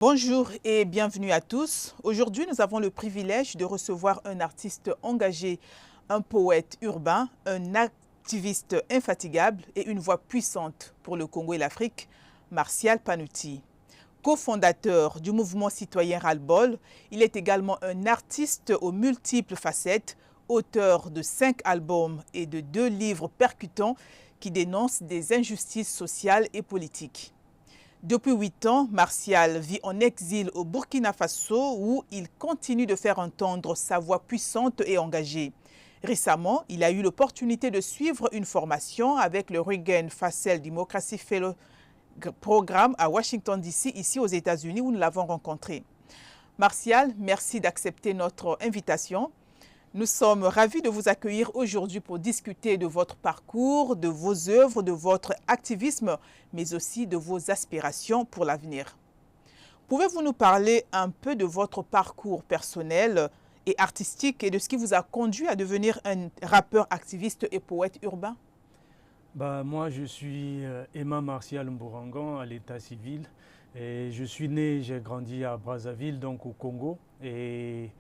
Bonjour et bienvenue à tous. Aujourd'hui, nous avons le privilège de recevoir un artiste engagé, un poète urbain, un activiste infatigable et une voix puissante pour le Congo et l'Afrique, Martial Panouti. Co-fondateur du mouvement citoyen Ras-le-Bol, il est également un artiste aux multiples facettes, auteur de 5 albums et de 2 livres percutants qui dénoncent des injustices sociales et politiques. Depuis 8 ans, Martial vit en exil au Burkina Faso où il continue de faire entendre sa voix puissante et engagée. Récemment, il a eu l'opportunité de suivre une formation avec le Reagan Facel Democracy Fellow Programme à Washington DC, ici aux États-Unis, où nous l'avons rencontré. Martial, merci d'accepter notre invitation. Nous sommes ravis de vous accueillir aujourd'hui pour discuter de votre parcours, de vos œuvres, de votre activisme, mais aussi de vos aspirations pour l'avenir. Pouvez-vous nous parler un peu de votre parcours personnel et artistique et de ce qui vous a conduit à devenir un rappeur, activiste et poète urbain? Moi, je suis Emma Martial Mbourangan à l'état civil. Et je suis né, j'ai grandi à Brazzaville, donc au Congo. Et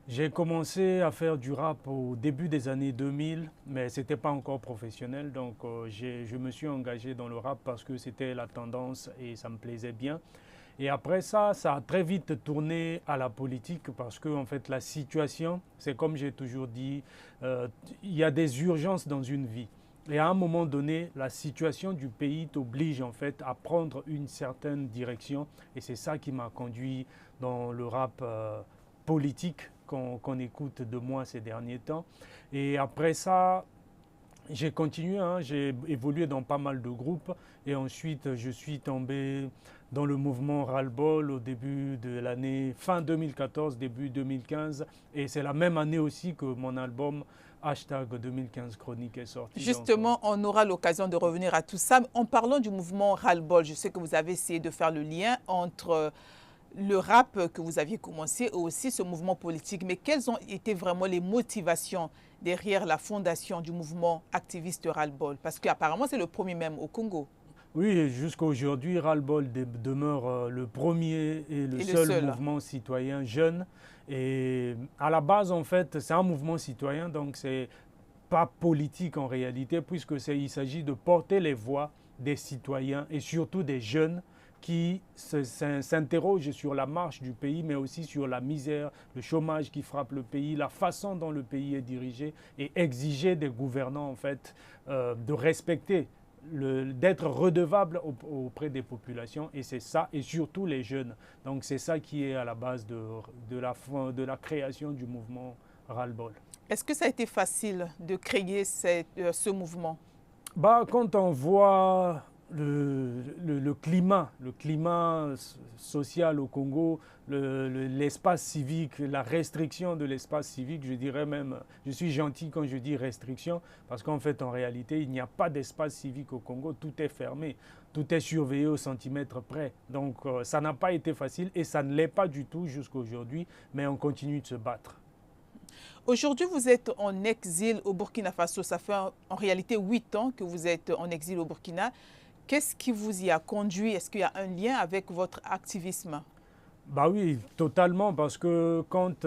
j'ai commencé à faire du rap au début des années 2000, mais ce n'était pas encore professionnel. Donc je me suis engagé dans le rap parce que c'était la tendance et ça me plaisait bien. Et après ça, ça a très vite tourné à la politique parce que en fait, la situation, c'est comme j'ai toujours dit, il y a des urgences dans une vie. Et à un moment donné, la situation du pays t'oblige en fait à prendre une certaine direction. Et c'est ça qui m'a conduit dans le rap politique qu'on écoute de moi ces derniers temps. Et après ça, j'ai continué, hein, j'ai évolué dans pas mal de groupes et ensuite je suis tombé dans le mouvement Ras-le-Bol au début de l'année fin 2014, début 2015 et c'est la même année aussi que mon album Hashtag 2015 Chronique est sorti. Justement, on aura l'occasion de revenir à tout ça. En parlant du mouvement Ras-le-Bol, je sais que vous avez essayé de faire le lien entre le rap que vous aviez commencé et aussi ce mouvement politique. Mais quelles ont été vraiment les motivations derrière la fondation du mouvement activiste Ras-le-Bol? Parce qu'apparemment, c'est le premier même au Congo. Oui, jusqu'à aujourd'hui, Ras-le-Bol demeure le premier et le seul mouvement citoyen jeune. Et à la base, en fait, c'est un mouvement citoyen, donc c'est pas politique en réalité, puisque il s'agit de porter les voix des citoyens et surtout des jeunes qui s'interrogent sur la marche du pays, mais aussi sur la misère, le chômage qui frappe le pays, la façon dont le pays est dirigé et exiger des gouvernants en fait de respecter d'être redevable auprès des populations et c'est ça et surtout les jeunes. Donc c'est ça qui est à la base de la création du mouvement Ras-le-Bol. Est-ce que ça a été facile de créer ce mouvement? Quand on voit le climat social au Congo, l'espace civique, la restriction de l'espace civique, je dirais même, je suis gentil quand je dis restriction, parce qu'en fait, en réalité, il n'y a pas d'espace civique au Congo, tout est fermé, tout est surveillé au centimètre près. Donc, ça n'a pas été facile et ça ne l'est pas du tout jusqu'à aujourd'hui, mais on continue de se battre. Aujourd'hui, vous êtes en exil au Burkina Faso. Ça fait en réalité 8 ans que vous êtes en exil au Burkina. Qu'est-ce qui vous y a conduit? Est-ce qu'il y a un lien avec votre activisme? Oui, totalement, parce que quand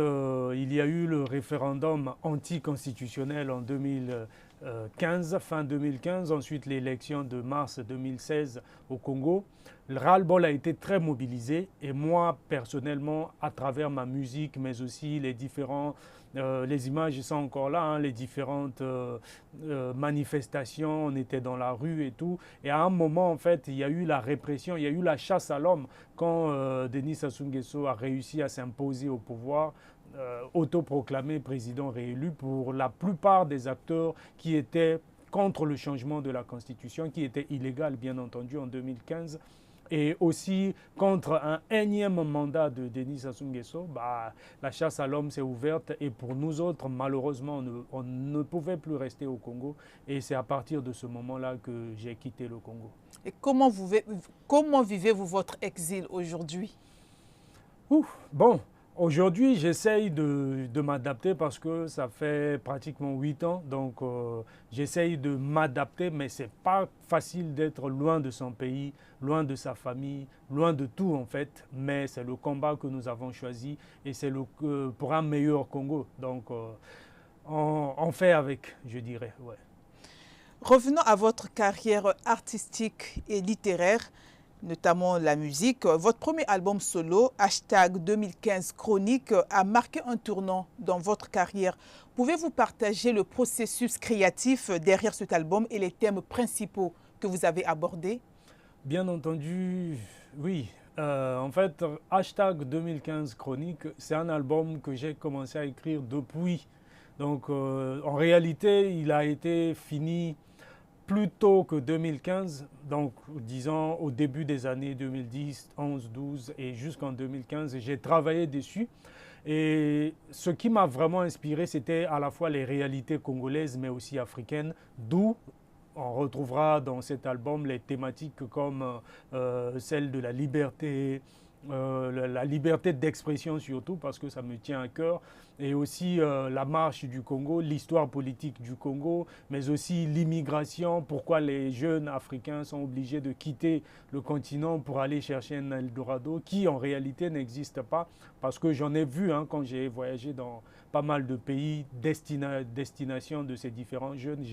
il y a eu le référendum anticonstitutionnel en 2015, fin 2015, ensuite l'élection de mars 2016 au Congo, le ras-le-bol a été très mobilisé et moi personnellement, à travers ma musique, mais aussi les images sont encore là, hein, les différentes manifestations, on était dans la rue et tout. Et à un moment, en fait, il y a eu la répression, il y a eu la chasse à l'homme quand Denis Sassou Nguesso a réussi à s'imposer au pouvoir, autoproclamé président réélu pour la plupart des acteurs qui étaient contre le changement de la Constitution, qui était illégal bien entendu en 2015. Et aussi contre un énième mandat de Denis Sassou Nguesso, la chasse à l'homme s'est ouverte et pour nous autres, malheureusement, on ne pouvait plus rester au Congo. Et c'est à partir de ce moment-là que j'ai quitté le Congo. Et comment vivez-vous votre exil aujourd'hui? Bon, Aujourd'hui, j'essaye de m'adapter parce que ça fait pratiquement 8 ans. Donc, j'essaye de m'adapter, mais ce n'est pas facile d'être loin de son pays, loin de sa famille, loin de tout en fait. Mais c'est le combat que nous avons choisi et c'est pour un meilleur Congo. Donc, on fait avec, je dirais. Ouais. Revenons à votre carrière artistique et littéraire, notamment la musique. Votre premier album solo, #2015 Chronique, a marqué un tournant dans votre carrière. Pouvez-vous partager le processus créatif derrière cet album et les thèmes principaux que vous avez abordés? Bien entendu, oui. En fait, #2015 Chronique, c'est un album que j'ai commencé à écrire depuis. Donc, en réalité, il a été fini plus tôt que 2015, donc disons au début des années 2010, 11, 12 et jusqu'en 2015, j'ai travaillé dessus. Et ce qui m'a vraiment inspiré, c'était à la fois les réalités congolaises, mais aussi africaines, d'où on retrouvera dans cet album les thématiques comme celle de la liberté d'expression surtout, parce que ça me tient à cœur, et aussi la marche du Congo, l'histoire politique du Congo, mais aussi l'immigration, pourquoi les jeunes africains sont obligés de quitter le continent pour aller chercher un Eldorado qui en réalité n'existe pas, parce que j'en ai vu quand j'ai voyagé dans pas mal de pays, destination de ces différents jeunes,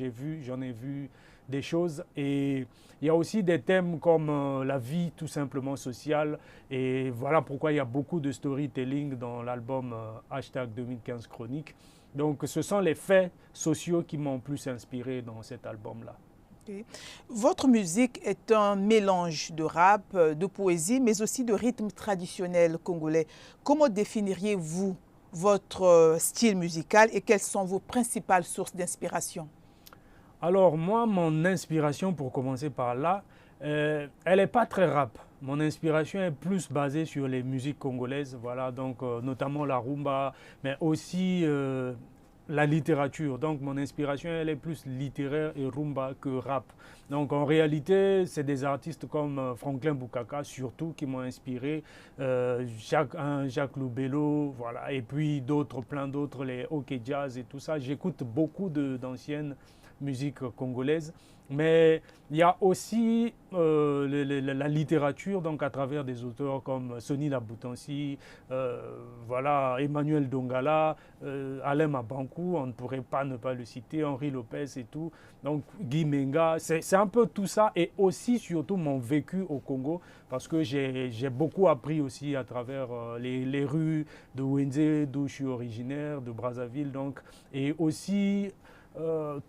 j'en ai vu des choses. Et il y a aussi des thèmes comme la vie tout simplement sociale, et voilà pourquoi il y a beaucoup de storytelling dans l'album #2015 Chronique. Donc ce sont les faits sociaux qui m'ont plus inspiré dans cet album-là. Okay. Votre musique est un mélange de rap, de poésie, mais aussi de rythme traditionnel congolais. Comment définiriez-vous votre style musical et quelles sont vos principales sources d'inspiration? Alors moi, mon inspiration, pour commencer par là, elle n'est pas très rap. Mon inspiration est plus basée sur les musiques congolaises, voilà, donc notamment la rumba, mais aussi la littérature. Donc mon inspiration, elle est plus littéraire et rumba que rap. Donc en réalité, c'est des artistes comme Franklin Bukaka surtout qui m'ont inspiré, Jacques Lubelo, voilà, et puis d'autres, plein d'autres, les OK Jazz et tout ça. J'écoute beaucoup d'anciennes musique congolaise, mais il y a aussi la littérature, donc à travers des auteurs comme Soni Laboutansi, voilà, Emmanuel Dongala, Alain Mabankou, on ne pourrait pas ne pas le citer, Henri Lopez et tout, donc Guy Menga, c'est un peu tout ça, et aussi surtout mon vécu au Congo, parce que j'ai beaucoup appris aussi à travers les rues de Wenze, d'où je suis originaire, de Brazzaville, donc, et aussi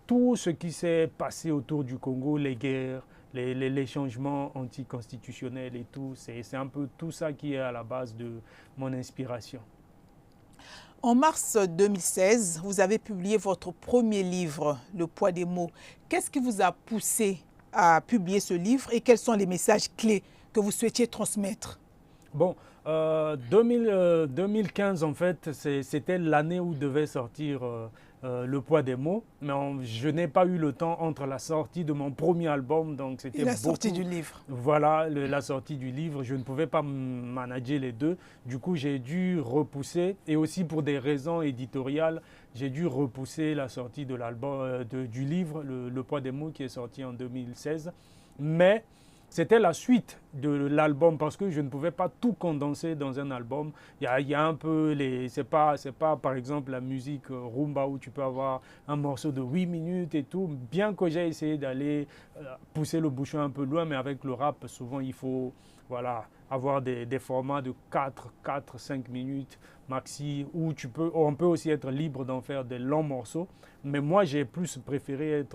tout ce qui s'est passé autour du Congo, les guerres, les changements anticonstitutionnels et tout, c'est un peu tout ça qui est à la base de mon inspiration. En mars 2016, vous avez publié votre premier livre, Le poids des mots. Qu'est-ce qui vous a poussé à publier ce livre et quels sont les messages clés que vous souhaitiez transmettre? Bon, 2015 en fait, c'était l'année où devait sortir Le poids des mots, mais je n'ai pas eu le temps entre la sortie de mon premier album, donc c'était la sortie du livre. Voilà, la sortie du livre, je ne pouvais pas manager les deux, du coup j'ai dû repousser, et aussi pour des raisons éditoriales, j'ai dû repousser la sortie de l'album, du livre, Le poids des mots, qui est sorti en 2016, mais c'était la suite de l'album parce que je ne pouvais pas tout condenser dans un album. Il y a un peu c'est pas par exemple la musique rumba où tu peux avoir un morceau de 8 minutes et tout. Bien que j'ai essayé d'aller pousser le bouchon un peu loin, mais avec le rap, souvent il faut avoir des formats de 5 minutes maxi, où on peut aussi être libre d'en faire des longs morceaux. Mais moi, j'ai plus préféré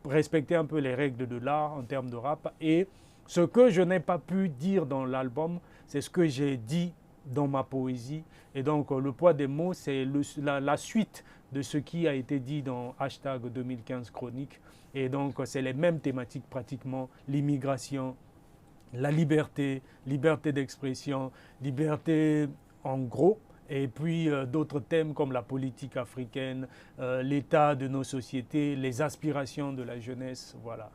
respecter un peu les règles de l'art en termes de rap. Et ce que je n'ai pas pu dire dans l'album, c'est ce que j'ai dit dans ma poésie. Et donc, Le poids des mots, c'est la suite de ce qui a été dit dans #2015 Chronique. Et donc, c'est les mêmes thématiques pratiquement, l'immigration, la liberté d'expression, liberté en gros, et puis d'autres thèmes comme la politique africaine, l'état de nos sociétés, les aspirations de la jeunesse, voilà.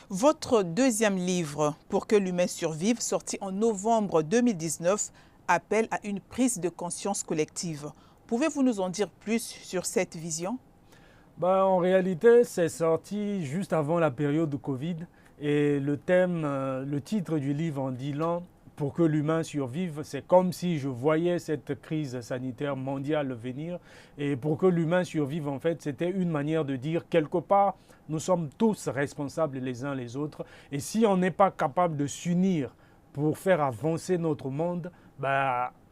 Votre deuxième livre, Pour que l'humain survive, sorti en novembre 2019, appelle à une prise de conscience collective. Pouvez-vous nous en dire plus sur cette vision? En réalité, c'est sorti juste avant la période de Covid et le thème, le titre du livre en dit long. Pour que l'humain survive, c'est comme si je voyais cette crise sanitaire mondiale venir. Et pour que l'humain survive, en fait, c'était une manière de dire quelque part, nous sommes tous responsables les uns les autres. Et si on n'est pas capable de s'unir pour faire avancer notre monde,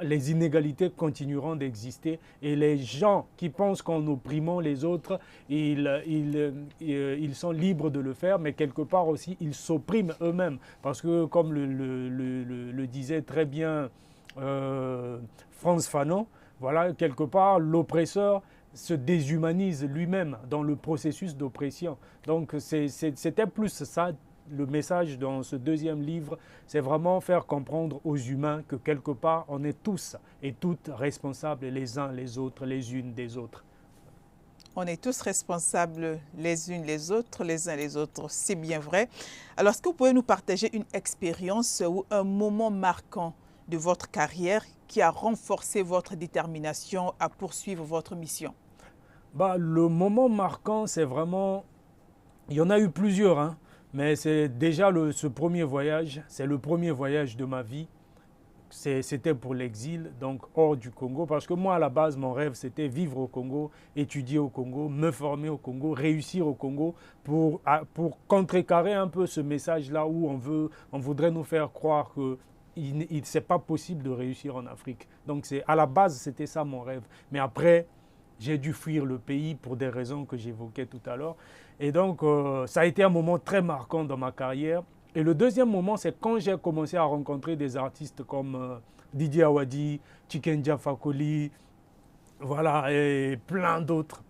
les inégalités continueront d'exister et les gens qui pensent qu'en opprimant les autres, ils sont libres de le faire, mais quelque part aussi, ils s'oppriment eux-mêmes. Parce que, comme le disait très bien Frantz Fanon, voilà, quelque part, l'oppresseur se déshumanise lui-même dans le processus d'oppression. Donc, c'était plus ça. Le message dans ce deuxième livre, c'est vraiment faire comprendre aux humains que quelque part, on est tous et toutes responsables les uns les autres, les unes des autres. On est tous responsables les unes les autres, les uns les autres, c'est bien vrai. Alors, est-ce que vous pouvez nous partager une expérience ou un moment marquant de votre carrière qui a renforcé votre détermination à poursuivre votre mission? Le moment marquant, c'est vraiment... Il y en a eu plusieurs, hein. Mais c'est déjà ce premier voyage, c'est le premier voyage de ma vie. C'était pour l'exil, donc hors du Congo. Parce que moi, à la base, mon rêve, c'était vivre au Congo, étudier au Congo, me former au Congo, réussir au Congo pour contrecarrer un peu ce message-là où on voudrait nous faire croire que c'est pas possible de réussir en Afrique. Donc à la base, c'était ça mon rêve. Mais après, j'ai dû fuir le pays pour des raisons que j'évoquais tout à l'heure. Et donc, ça a été un moment très marquant dans ma carrière. Et le deuxième moment, c'est quand j'ai commencé à rencontrer des artistes comme Didier Awadi, Tikenja Fakoli, voilà, et plein d'autres,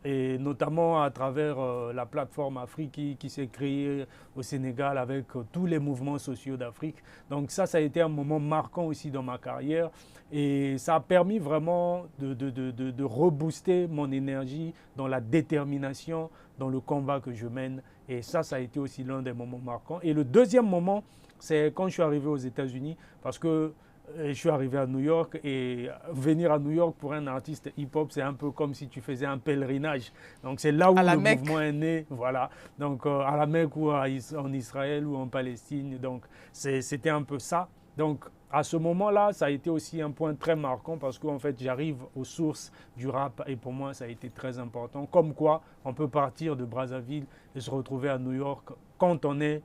et notamment à travers la plateforme Afrique qui s'est créée au Sénégal avec tous les mouvements sociaux d'Afrique. Donc ça a été un moment marquant aussi dans ma carrière et ça a permis vraiment de rebooster mon énergie dans la détermination, dans le combat que je mène. Et ça a été aussi l'un des moments marquants. Et le deuxième moment, c'est quand je suis arrivé aux États-Unis, parce que je suis arrivé à New York et venir à New York pour un artiste hip-hop, c'est un peu comme si tu faisais un pèlerinage. Donc c'est là où le mouvement est né, voilà. Donc à la Mecque ou en Israël ou en Palestine. Donc c'était un peu ça. Donc à ce moment-là, ça a été aussi un point très marquant parce qu'en fait, j'arrive aux sources du rap et pour moi, ça a été très important. Comme quoi, on peut partir de Brazzaville et se retrouver à New York quand on est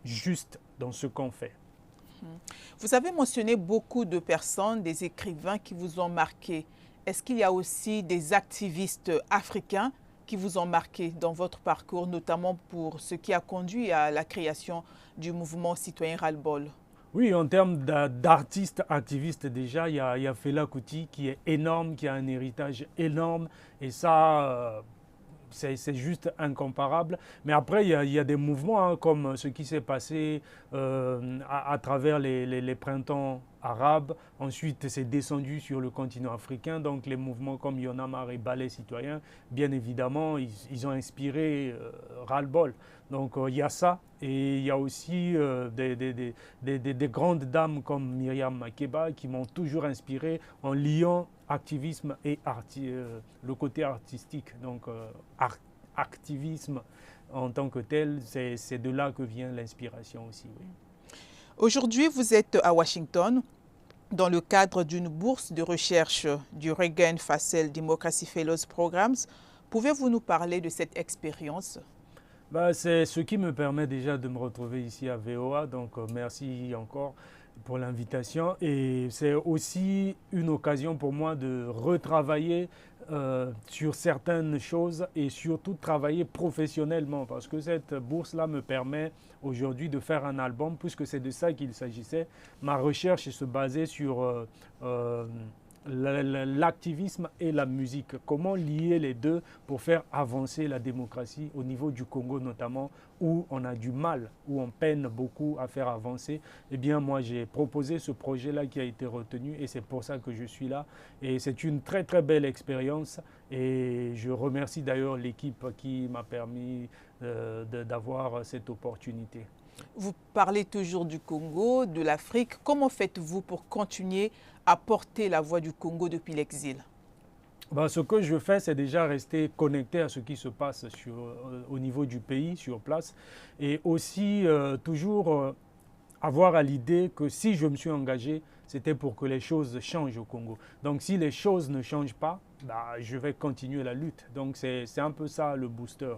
juste dans ce qu'on fait. Vous avez mentionné beaucoup de personnes, des écrivains qui vous ont marqué. Est-ce qu'il y a aussi des activistes africains qui vous ont marqué dans votre parcours, notamment pour ce qui a conduit à la création du mouvement citoyen Ras-le-Bol? Oui, en termes d'artistes activistes, déjà, il y a Fela Kuti qui est énorme, qui a un héritage énorme. Et ça, c'est juste incomparable. Mais après, il y a des mouvements hein, comme ce qui s'est passé à travers les printemps arabes. Ensuite, c'est descendu sur le continent africain. Donc, les mouvements comme Y'en a marre et Balai Citoyen, bien évidemment, ils ont inspiré ras-le-bol. Donc, il y a ça. Et il y a aussi des grandes dames comme Myriam Makeba qui m'ont toujours inspiré en liant activisme et le côté artistique. Donc, activisme en tant que tel, c'est de là que vient l'inspiration aussi. Oui. Aujourd'hui, vous êtes à Washington dans le cadre d'une bourse de recherche du Reagan Facel Democracy Fellows Programs. Pouvez-vous nous parler de cette expérience? C'est ce qui me permet déjà de me retrouver ici à VOA, donc merci encore pour l'invitation. Et c'est aussi une occasion pour moi de retravailler sur certaines choses et surtout travailler professionnellement parce que cette bourse-là me permet aujourd'hui de faire un album puisque c'est de ça qu'il s'agissait. Ma recherche se basait sur l'activisme et la musique. Comment lier les deux pour faire avancer la démocratie au niveau du Congo notamment, où on a du mal, où on peine beaucoup à faire avancer. Eh bien, moi, j'ai proposé ce projet-là qui a été retenu et c'est pour ça que je suis là. Et c'est une très, très belle expérience et je remercie d'ailleurs l'équipe qui m'a permis d'avoir cette opportunité. Vous parlez toujours du Congo, de l'Afrique. Comment faites-vous pour continuer à porter la voix du Congo depuis l'exil? Ben, ce que je fais, c'est déjà rester connecté à ce qui se passe au niveau du pays, sur place, et aussi toujours avoir à l'idée que si je me suis engagé, c'était pour que les choses changent au Congo. Donc si les choses ne changent pas, bah, je vais continuer la lutte. Donc c'est un peu ça le booster.